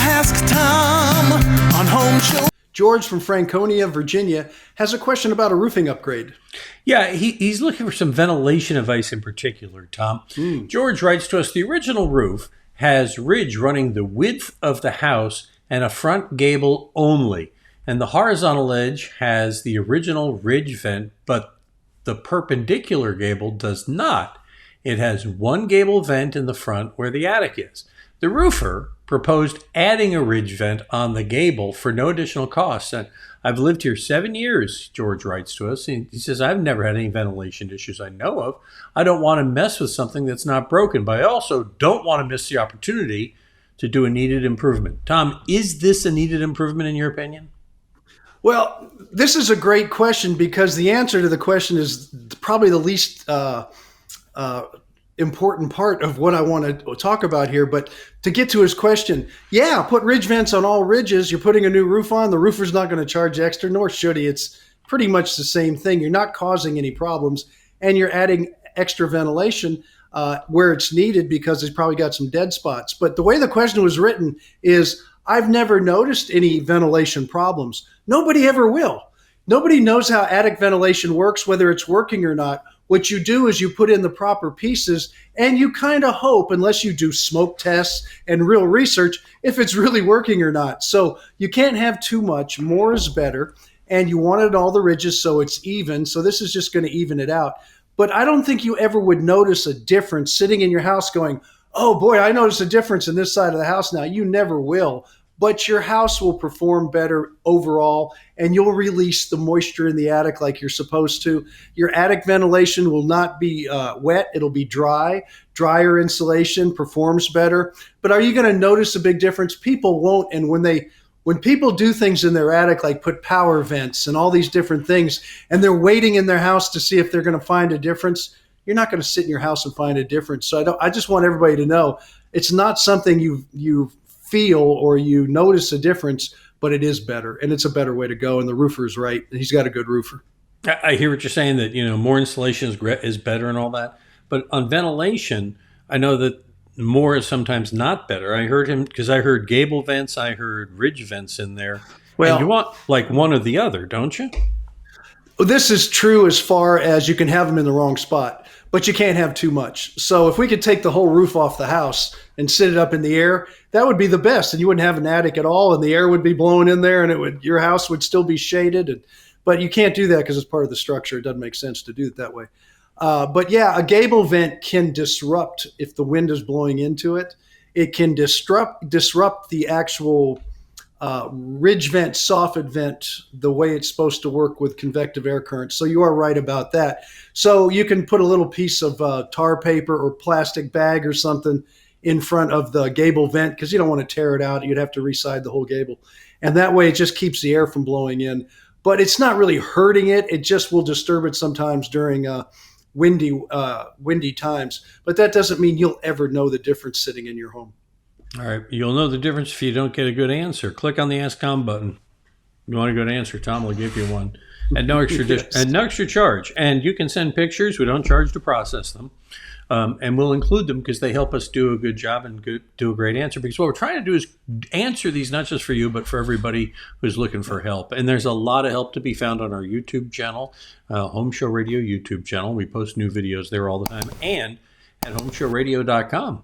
Ask Tom on Home Show. George from Franconia, Virginia, has a question about a roofing upgrade. Yeah, he's looking for some ventilation advice in particular, Tom. George writes to us, the original roof has ridge running the width of the house and a front gable only. And the horizontal edge has the original ridge vent, but the perpendicular gable does not. It has one gable vent in the front where the attic is. The roofer proposed adding a ridge vent on the gable for no additional cost. And I've lived here 7 years, George writes to us. He says, I've never had any ventilation issues I know of. I don't want to mess with something that's not broken, but I also don't want to miss the opportunity to do a needed improvement. Tom, is this a needed improvement in your opinion? Well, this is a great question because the answer to the question is probably the least important part of what I want to talk about here. But to get to his question, yeah, put ridge vents on all ridges. You're putting a new roof on. The roofer's not going to charge extra, nor should he. It's pretty much the same thing. You're not causing any problems, and you're adding extra ventilation where it's needed because it's probably got some dead spots. But the way the question was written is, I've never noticed any ventilation problems. Nobody ever will. Nobody knows how attic ventilation works, whether it's working or not. What you do is you put in the proper pieces and you kind of hope, unless you do smoke tests and real research, if it's really working or not. So you can't have too much. More is better. And you wanted all the ridges so it's even. So this is just going to even it out. But I don't think you ever would notice a difference sitting in your house going, oh boy, I noticed a difference in this side of the house now. You never will. But your house will perform better overall, and you'll release the moisture in the attic like you're supposed to. Your attic ventilation will not be wet. It'll be dry. Drier insulation performs better. But are you going to notice a big difference? People won't. And when people do things in their attic, like put power vents and all these different things, and they're waiting in their house to see if they're going to find a difference, you're not going to sit in your house and find a difference. So I just want everybody to know it's not something you feel or you notice a difference, but it is better, and it's a better way to go. And the roofer is right. He's got a good roofer. I hear what you're saying, that more insulation is better and all that. But on ventilation, I know that more is sometimes not better. I heard him because I heard gable vents, I heard ridge vents in there. Well, and you want like one or the other, don't you? This is true as far as you can have them in the wrong spot, but you can't have too much. So if we could take the whole roof off the house and sit it up in the air, that would be the best. And you wouldn't have an attic at all, and the air would be blowing in there, and your house would still be shaded. But you can't do that because it's part of the structure. It doesn't make sense to do it that way. But yeah, a gable vent can disrupt if the wind is blowing into it. It can disrupt the actual ridge vent, soffit vent, the way it's supposed to work with convective air currents. So you are right about that. So you can put a little piece of tar paper or plastic bag or something in front of the gable vent because you don't want to tear it out. You'd have to reside the whole gable. And that way it just keeps the air from blowing in. But it's not really hurting it. It just will disturb it sometimes during windy times. But that doesn't mean you'll ever know the difference sitting in your home. All right. You'll know the difference if you don't get a good answer. Click on the Ask Tom button. You want a good answer, Tom will give you one at no extra at no extra charge. And you can send pictures. We don't charge to process them. And we'll include them because they help us do a good job and do a great answer. Because what we're trying to do is answer these not just for you, but for everybody who's looking for help. And there's a lot of help to be found on our YouTube channel, Home Show Radio YouTube channel. We post new videos there all the time. And at HomeShowRadio.com.